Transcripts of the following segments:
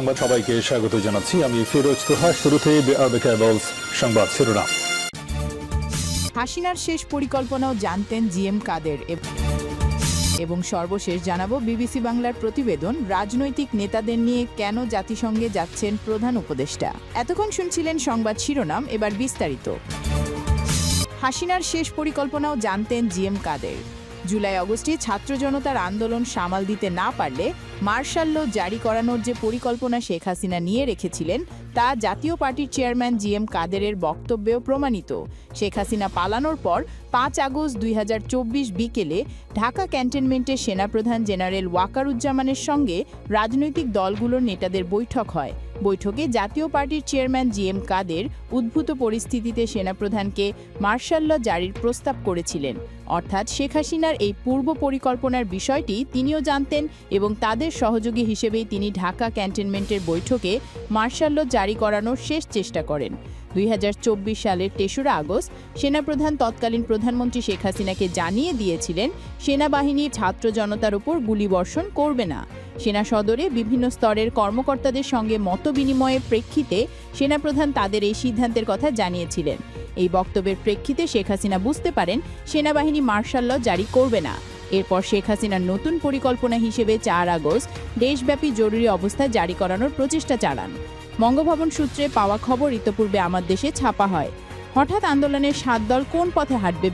সংবাদ সবাইকে স্বাগত জানাচ্ছি। আমি ফিরোজ তোহা। শুরুতে সংবাদ শিরোনাম। হাসিনার শেষ পরিকল্পনাও জানতেন জিএম কাদের এবং সর্বশেষ জানাবো বিবিসি বাংলার প্রতিবেদন রাজনৈতিক নেতাদের নিয়ে কেন জাতিসংঘে যাচ্ছেন প্রধান উপদেষ্টা। এতক্ষণ শুনছিলেন সংবাদ শিরোনাম, এবার বিস্তারিত। হাসিনার শেষ পরিকল্পনাও জানতেন জিএম কাদের। জুলাই আগস্টে ছাত্র জনতার আন্দোলন সামাল দিতে না পারলে মার্শাল ল জারি করানোর যে পরিকল্পনা শেখ হাসিনা নিয়ে রেখেছিলেন তা জাতীয় পার্টির চেয়ারম্যান জিএম কাদেরের বক্তব্যেও প্রমাণিত। শেখ হাসিনা পালানোর পর 5 আগস্ট 2024 বিকেলে ঢাকা ক্যান্টনমেন্টে সেনাপ্রধান জেনারেল ওয়াকারুজ্জামানের সঙ্গে রাজনৈতিক দলগুলোর নেতাদের বৈঠক হয়। বৈঠকে জাতীয় পার্টির চেয়ারম্যান জিএম কাদের উদ্ভূত পরিস্থিতিতে সেনাপ্রধানকে মার্শাল ল জারির প্রস্তাব করেছিলেন। অর্থাৎ শেখ হাসিনার এই পূর্ব পরিকল্পনার বিষয়টি তিনিও জানতেন এবং তাদের সহযোগী হিসেবেই তিনি ঢাকা ক্যান্টনমেন্টের বৈঠকে মার্শাল ল জারি করানোর শেষ চেষ্টা করেন। 2024 সালের 3রা আগস্ট সেনাপ্রধান তৎকালীন প্রধানমন্ত্রী শেখ হাসিনাকে জানিয়ে দিয়েছিলেন সেনাবাহিনী ছাত্র জনতার উপর গুলিবর্ষণ করবে না। সেনা সদরে বিভিন্ন স্তরের কর্মকর্তাদের সঙ্গে মতবিনিময়ের প্রেক্ষিতে সেনাপ্রধান তাদের এই সিদ্ধান্তের কথা জানিয়েছিলেন। এই বক্তব্যের প্রেক্ষিতে শেখ হাসিনা বুঝতে পারেন সেনাবাহিনী মার্শাল ল জারি করবে না। এরপর শেখ হাসিনার নতুন পরিকল্পনা হিসেবে 4 আগস্ট দেশব্যাপী জরুরি অবস্থা জারি করানোর প্রচেষ্টা চালান। বঙ্গভবন সূত্রে পাওয়া খবর ইতোপূর্বে আমার দেশে ছাপা হয়। হঠাৎ আন্দোলনের 7 দল কোন পথে হাঁটবে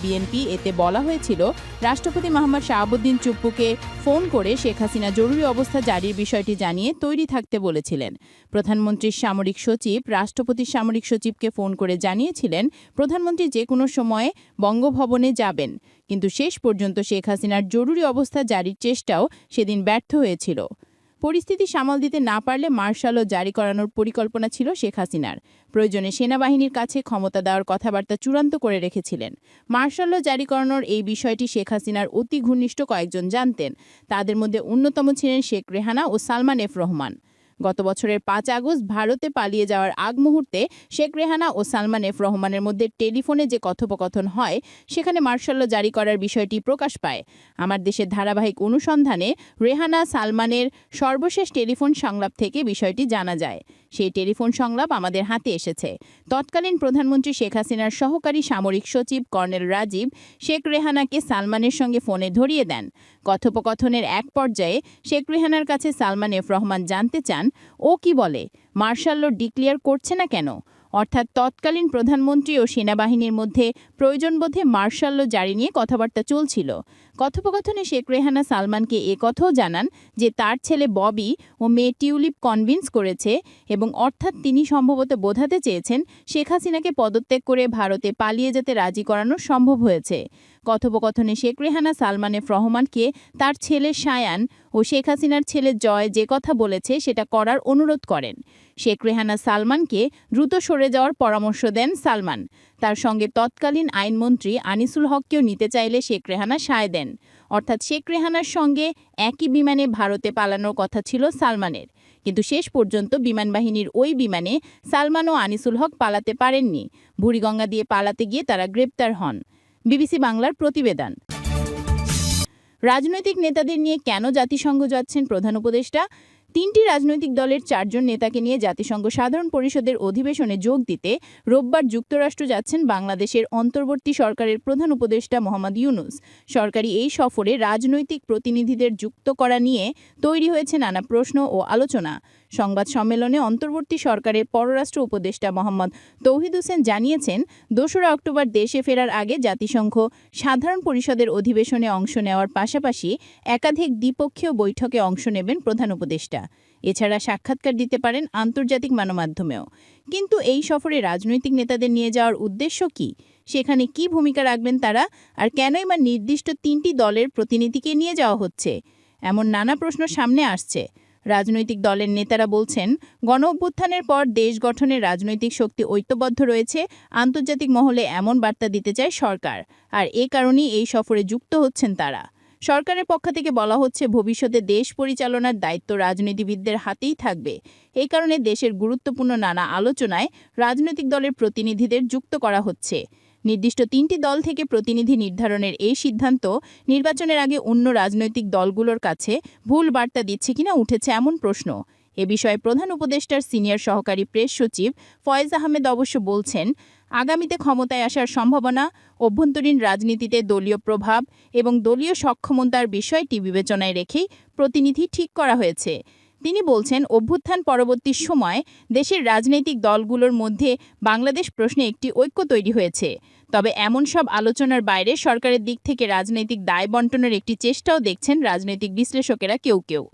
বিএনপি? এতে বলা হয়েছিল রাষ্ট্রপতি মোহাম্মদ শাহাবুদ্দিন চুপ্পুকে ফোন করে শেখ হাসিনা জরুরি অবস্থা জারির বিষয়টি জানিয়ে তৈরি থাকতে বলেছিলেন। প্রধানমন্ত্রীর সামরিক সচিব রাষ্ট্রপতির সামরিক সচিবকে ফোন করে জানিয়েছিলেন প্রধানমন্ত্রী যে কোনো সময়ে বঙ্গভবনে যাবেন। কিন্তু শেষ পর্যন্ত শেখ হাসিনার জরুরি অবস্থা জারির চেষ্টাও সেদিন ব্যর্থ হয়েছিল। পরিস্থিতি সামাল দিতে না পারলে মার্শাল ল জারি করানোর পরিকল্পনা ছিল শেখ হাসিনার। প্রয়োজনে সেনাবাহিনীর কাছে ক্ষমতা দেওয়ার কথাবার্তা চূড়ান্ত করে রেখেছিলেন। মার্শাল ল জারি করানোর এই বিষয়টি শেখ হাসিনার অতি ঘনিষ্ঠ কয়েকজন জানতেন। তাদের মধ্যে অন্যতম ছিলেন শেখ রেহানা ও সালমান এফ রহমান। গত বছরের 5 আগস্ট ভারতে পালিয়ে যাওয়ার আগ মুহূর্তে শেখ রেহানা ও সালমান এফ রহমানের মধ্যে টেলিফোনে যে কথোপকথন হয় সেখানে মার্শাল ল জারি করার বিষয়টি প্রকাশ পায়। আমার দেশের ধারাবাহিক অনুসন্ধানে রেহানা সালমানের সর্বশেষ টেলিফোন সংলাপ থেকে বিষয়টি জানা যায়। সেই টেলিফোন সংলাপ আমাদের হাতে এসেছে। তৎকালীন প্রধানমন্ত্রী শেখ হাসিনার সহকারী সামরিক সচিব কর্নেল রাজীব শেখ রেহানাকে সালমানের সঙ্গে ফোনে ধরিয়ে দেন। কথোপকথনের এক পর্যায়ে শেখ রেহানার কাছে সালমান এফ রহমান জানতে চান ও কি বলে, মার্শাল ল ডিক্লেয়ার করছে না কেন? অর্থাৎ তৎকালীন প্রধানমন্ত্রী ও সেনাবাহিনীর মধ্যে প্রয়োজনবোধে মার্শাল ল জারি নিয়ে কথাবার্তা চলছিল। কথোপকথনে শেখ রেহানা সালমানকে কথাও জানান যে তার ছেলে ববি ও মেয়ে টিউলিপ কনভিন্স করেছে এবং অর্থাৎ তিনি সম্ভবত বোঝাতে চেয়েছেন শেখ হাসিনাকে পদত্যাগ করে ভারতে পালিয়ে যেতে রাজি করানো সম্ভব হয়েছে। কথোপকথনে শেখ রেহানা সালমান এফ রহমানকে তার ছেলে সায়ান ও শেখ হাসিনার ছেলে জয় যে কথা বলেছে সেটা করার অনুরোধ করেন। শেখ রেহানা সালমানকে দ্রুত সরে যাওয়ার পরামর্শ দেন সালমান। তার সঙ্গে তৎকালীন আইনমন্ত্রী আনিসুল হককেও নিতে চাইলে শেখ রেহানা সায় দেন। অর্থাৎ শেখ রেহানার সঙ্গে একই বিমানে ভারতে পালানোর কথা ছিল সালমানের। কিন্তু শেষ পর্যন্ত বিমানবাহিনীর ওই বিমানে সালমান ও আনিসুল হক পালাতে পারেননি। বুড়িগঙ্গা দিয়ে পালাতে গিয়ে তারা গ্রেপ্তার হন। বিবিসি বাংলার প্রতিবেদন। রাজনৈতিক নেতাদের নিয়ে কেন জাতিসংঘ যাচ্ছেন প্রধান উপদেষ্টা? 3টি রাজনৈতিক দলের 4 জন নেতাকে নিয়ে জাতিসংঘ সাধারণ পরিষদের অধিবেশনে যোগ দিতে রোববার যুক্তরাষ্ট্র যাচ্ছেন বাংলাদেশের অন্তর্বর্তী সরকারের প্রধান উপদেষ্টা মোহাম্মদ ইউনূস। সরকারি এই সফরে রাজনৈতিক প্রতিনিধিদের যুক্ত করা নিয়ে তৈরি হয়েছে নানা প্রশ্ন ও আলোচনা। সংবাদ সম্মেলনে অন্তর্বর্তী সরকারের পররাষ্ট্র উপদেষ্টা মোহাম্মদ তৌহিদ হোসেন জানিয়েছেন 2রা অক্টোবর দেশে ফেরার আগে জাতিসংঘ সাধারণ পরিষদের অধিবেশনে অংশ নেওয়ার পাশাপাশি একাধিক দ্বিপক্ষীয় বৈঠকে অংশ নেবেন প্রধান উপদেষ্টা। এছাড়া সাক্ষাৎকার দিতে পারেন আন্তর্জাতিক গণমাধ্যমেও। কিন্তু এই সফরে রাজনৈতিক নেতাদের নিয়ে যাওয়ার উদ্দেশ্য কি? সেখানে কি ভূমিকা রাখবেন তারা? আর কেনই বা নির্দিষ্ট 3টি দলের প্রতিনিধিকে নিয়ে যাওয়া হচ্ছে? এমন নানা প্রশ্ন সামনে আসছে। রাজনৈতিক দলের নেতারা বলছেন গণ অভ্যুত্থানের পর দেশ গঠনের রাজনৈতিক শক্তি ঐক্যবদ্ধ রয়েছে, আন্তর্জাতিক মহলে এমন বার্তা দিতে চায় সরকার, আর এ কারণেই এই সফরে যুক্ত হচ্ছেন তারা। সরকারের পক্ষ থেকে বলা হচ্ছে ভবিষ্যতে দেশ পরিচালনার দায়িত্ব রাজনীতিবিদদের হাতেই থাকবে। এই কারণে দেশের গুরুত্বপূর্ণ নানা আলোচনায় রাজনৈতিক দলের প্রতিনিধিদের যুক্ত করা হচ্ছে। নির্দিষ্ট ৩টি দল থেকে প্রতিনিধি নির্ধারণের এই সিদ্ধান্ত নির্বাচনের আগে অন্য রাজনৈতিক দলগুলোর কাছে ভুল বার্তা দিচ্ছে কিনা উঠেছে এমন প্রশ্ন। এ বিষয়ে প্রধান উপদেষ্টার সিনিয়র সহকারী প্রেস সচিব ফয়েজ আহমেদ অবশ্য বলছেন, আগামীতে ক্ষমতায় আসার সম্ভাবনা, অভ্যন্তরীণ রাজনীতিতে দলীয় প্রভাব এবং দলীয় সক্ষমতার বিষয়টি বিবেচনায় রেখেই প্রতিনিধি ঠিক করা হয়েছে। তিনি বলছেন, অভ্যুত্থান পরবর্তী সময় দেশের রাজনৈতিক দলগুলোর মধ্যে বাংলাদেশ প্রশ্নে একটি ঐক্য তৈরি হয়েছে। তবে এমন সব আলোচনার বাইরে সরকারের দিক থেকে রাজনৈতিক দায় বণ্টনের একটি চেষ্টাও দেখছেন রাজনৈতিক বিশ্লেষকেরা কেউ কেউ।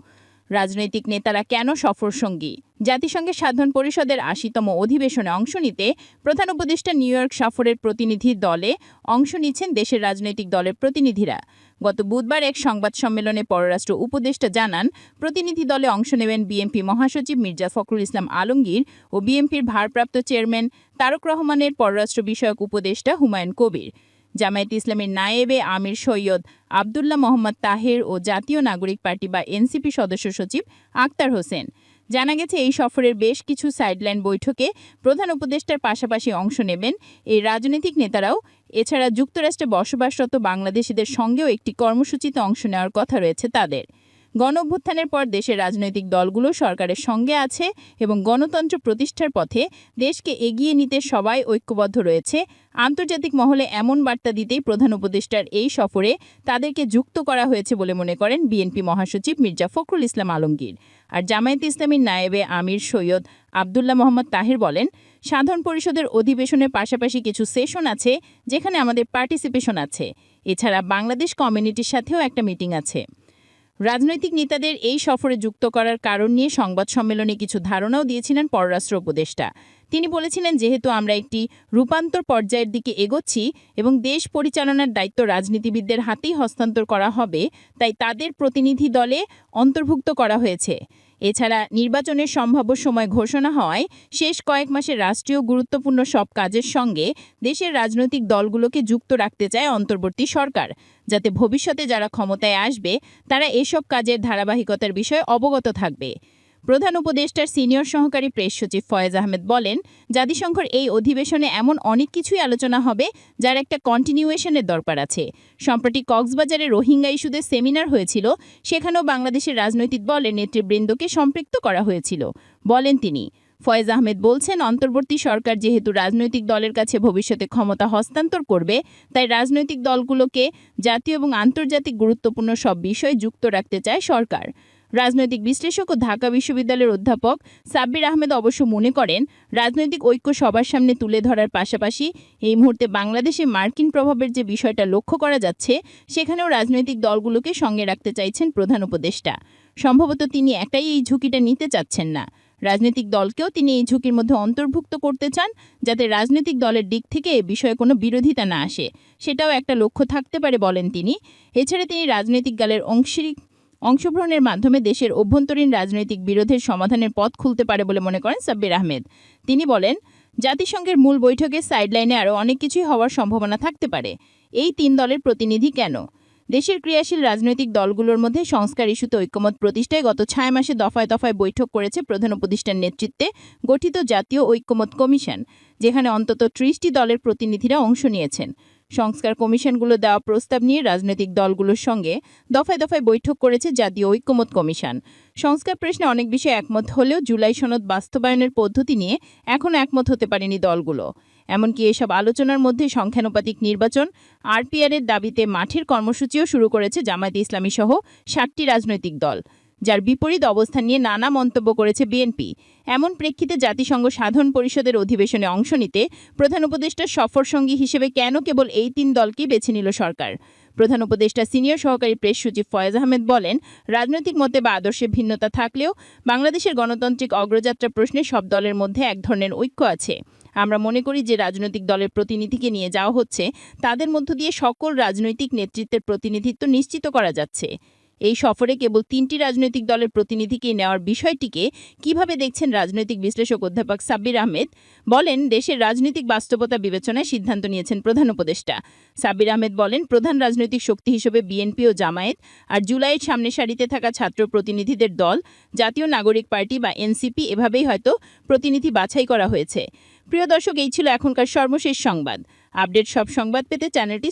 রাজনৈতিক নেতারা কেন সফরসঙ্গী? জাতিসংঘের সাধারণ পরিষদের ৮০তম অধিবেশনে অংশ নিতে প্রধান উপদেষ্টা নিউ ইয়র্ক সফরের প্রতিনিধি দলে অংশ নিচ্ছেন দেশের রাজনৈতিক দলের প্রতিনিধিরা। গত বুধবার এক সংবাদ সম্মেলনে পররাষ্ট্র উপদেষ্টা জানান, প্রতিনিধি দলে অংশ নেবেন বিএনপি মহাসচিব মির্জা ফখরুল ইসলাম আলমগীর ও বিএনপির ভারপ্রাপ্ত চেয়ারম্যান তারেক রহমানের পররাষ্ট্র বিষয়ক উপদেষ্টা হুমায়ুন কবির, জামায়াতে ইসলামীর নায়েবে আমির সৈয়দ আবদুল্লাহ মোহাম্মদ তাহের ও জাতীয় নাগরিক পার্টি বা এনসিপি সদস্য সচিব আক্তার হোসেন। জানা গেছে, এই সফরের বেশ কিছু সাইডলাইন বৈঠকে প্রধান উপদেষ্টার পাশাপাশি অংশ নেবেন এই রাজনৈতিক নেতারাও। এছাড়া যুক্তরাষ্ট্রে বসবাসরত বাংলাদেশিদের সঙ্গেও একটি কর্মসূচিতে অংশ নেওয়ার কথা রয়েছে তাদের। গণঅভ্যুত্থানের পর দেশের রাজনৈতিক দলগুলো সরকারের সঙ্গে আছে এবং গণতন্ত্র প্রতিষ্ঠার পথে দেশকে এগিয়ে নিতে সবাই ঐক্যবদ্ধ রয়েছে। আন্তর্জাতিক মহলে এমন বার্তা দিতেই প্রধান উপদেষ্টার এই সফরে তাদেরকে যুক্ত করা হয়েছে বলে মনে করেন বিএনপি মহাসচিব মির্জা ফখরুল ইসলাম আলমগীর। আর জামায়াতে ইসলামীর নায়েবে আমির সৈয়দ আবদুল্লাহ মোহাম্মদ তাহের বলেন, সাধারণ পরিষদের অধিবেশনের পাশাপাশি কিছু সেশন আছে যেখানে আমাদের পার্টিসিপেশন আছে। এছাড়া বাংলাদেশ কমিউনিটির সাথেও একটা মিটিং আছে। রাজনৈতিক নেতাদের এই সফরে যুক্ত করার কারণ নিয়ে সংবাদ সম্মেলনে কিছু ধারণাও দিয়েছিলেন পররাষ্ট্র উপদেষ্টা। তিনি বলেছিলেন, যেহেতু আমরা একটি রূপান্তর পর্যায়ের দিকে এগোচ্ছি এবং দেশ পরিচালনার দায়িত্ব রাজনীতিবিদদের হাতেই হস্তান্তর করা হবে, তাই তাদের প্রতিনিধি দলে অন্তর্ভুক্ত করা হয়েছে। এছাড়া নির্বাচনের সম্ভাব্য সময় ঘোষণা হওয়ায় শেষ কয়েক মাসে রাষ্ট্রীয় গুরুত্বপূর্ণ সব কাজের সঙ্গে দেশের রাজনৈতিক দলগুলোকে যুক্ত রাখতে চায় অন্তর্বর্তী সরকার, যাতে ভবিষ্যতে যারা ক্ষমতায় আসবে তারা এসব কাজের ধারাবাহিকতার বিষয়ে অবগত থাকবে। প্রধান উপদেষ্টার সিনিয়র সহকারী প্রেস সচিব ফয়েজ আহমেদ বলেন, জাতিসংঘের এই অধিবেশনে এমন অনেক কিছুই আলোচনা হবে যার একটা কন্টিনিউয়েশনের দরকার আছে। সম্প্রতি কক্সবাজারে রোহিঙ্গা ইস্যুতে সেমিনার হয়েছিল, সেখানেও বাংলাদেশের রাজনৈতিক দলের নেতৃবৃন্দকে সম্পৃক্ত করা হয়েছিল বলেন তিনি। ফয়েজ আহমেদ বলছেন, অন্তর্বর্তী সরকার যেহেতু রাজনৈতিক দলের কাছে ভবিষ্যতে ক্ষমতা হস্তান্তর করবে, তাই রাজনৈতিক দলগুলোকে জাতীয় এবং আন্তর্জাতিক গুরুত্বপূর্ণ সব বিষয়ে যুক্ত রাখতে চায় সরকার। রাজনৈতিক বিশ্লেষক ও ঢাকা বিশ্ববিদ্যালয়ের অধ্যাপক সাব্বির আহমেদ অবশ্য মনে করেন, রাজনৈতিক ঐক্য সবার সামনে তুলে ধরার পাশাপাশি এই মুহূর্তে বাংলাদেশে মার্কিন প্রভাবের যে বিষয়টা লক্ষ্য করা যাচ্ছে, সেখানেও রাজনৈতিক দলগুলোকে সঙ্গে রাখতে চাইছেন প্রধান উপদেষ্টা। সম্ভবত তিনি একাই এই ঝুঁকিটা নিতে চাচ্ছেন না। রাজনৈতিক দলকেও তিনি এই ঝুঁকির মধ্যে অন্তর্ভুক্ত করতে চান, যাতে রাজনৈতিক দলের দিক থেকে এ বিষয়ে কোনো বিরোধিতা না আসে। সেটাও একটা লক্ষ্য থাকতে পারে বলেন তিনি। এছাড়া তিনি রাজনৈতিক দলের অংশগ্রহণের মাধ্যমে দেশের অভ্যন্তরীণ রাজনৈতিক বিরোধের সমাধানের পথ খুলতে পারে বলে মনে করেন সাব্বির আহমেদ। তিনি বলেন, জাতিসংঘের মূল বৈঠকে সাইডলাইনে আরও অনেক কিছুই হওয়ার সম্ভাবনা থাকতে পারে। এই ৩ দলের প্রতিনিধি কেন? দেশের ক্রিয়াশীল রাজনৈতিক দলগুলোর মধ্যে সংস্কার ইস্যুতে ঐক্যমত প্রতিষ্ঠায় গত 6 মাসে দফায় দফায় বৈঠক করেছে প্রধান উপদেষ্টার নেতৃত্বে গঠিত জাতীয় ঐক্যমত কমিশন, যেখানে অন্তত 30টি দলের প্রতিনিধিরা অংশ নিয়েছেন। সংস্কার কমিশনগুলো দেওয়া প্রস্তাব নিয়ে রাজনৈতিক দলগুলোর সঙ্গে দফায় দফায় বৈঠক করেছে জাতীয় ঐক্যমত কমিশন। সংস্কার প্রশ্নে অনেক বিষয়ে একমত হলেও জুলাই সনদ বাস্তবায়নের পদ্ধতি নিয়ে এখনও একমত হতে পারেনি দলগুলো। এমনকি এসব আলোচনার মধ্যে সংখ্যানুপাতিক নির্বাচন, আরপিআরের দাবিতে মাঠের কর্মসূচিও শুরু করেছে জামায়াতে ইসলামী সহ 7টি রাজনৈতিক দল, যার বিপরীত অবস্থান নিয়ে নানা মন্তব্য করেছে বিএনপি। এমন প্রেক্ষিতে জাতিসংঘ সাধারণ পরিষদের অধিবেশনে অংশ নিতে প্রধান উপদেষ্টার সফরসঙ্গী হিসেবে কেন কেবল এই 3 দলকেই বেছে নিল সরকার? প্রধান উপদেষ্টা সিনিয়র সহকারী প্রেস সচিব ফয়েজ আহমেদ বলেন, রাজনৈতিক মতে বা আদর্শে ভিন্নতা থাকলেও বাংলাদেশের গণতান্ত্রিক অগ্রযাত্রা প্রশ্নে সব দলের মধ্যে এক ধরনের ঐক্য আছে। আমরা মনে করি যে রাজনৈতিক দলের প্রতিনিধিকে নিয়ে যাওয়া হচ্ছে, তাদের মধ্য দিয়ে সকল রাজনৈতিক নেতৃত্বের প্রতিনিধিত্ব নিশ্চিত করা যাচ্ছে। এই সফরে কেবল 3টি রাজনৈতিক দলের প্রতিনিধিকে নেওয়ার বিষয়টিকে কিভাবে দেখছেন রাজনৈতিক বিশ্লেষক অধ্যাপক সাব্বির আহমেদ? বলেন, দেশের রাজনৈতিক বাস্তবতা বিবেচনায় সিদ্ধান্ত নিয়েছেন প্রধান উপদেষ্টা। সাব্বির আহমেদ বলেন, প্রধান রাজনৈতিক শক্তি হিসেবে বিএনপি ও জামায়াত আর জুলাইয়ের সামনে সারিতে থাকা ছাত্র প্রতিনিধিদের দল জাতীয় নাগরিক পার্টি বা এনসিপি, এভাবেই হয়তো প্রতিনিধি বাছাই করা হয়েছে। প্রিয় দর্শক, এই ছিল এখনকার সর্বশেষ সংবাদ। আপডেট সব সংবাদ পেতে চ্যানেলটি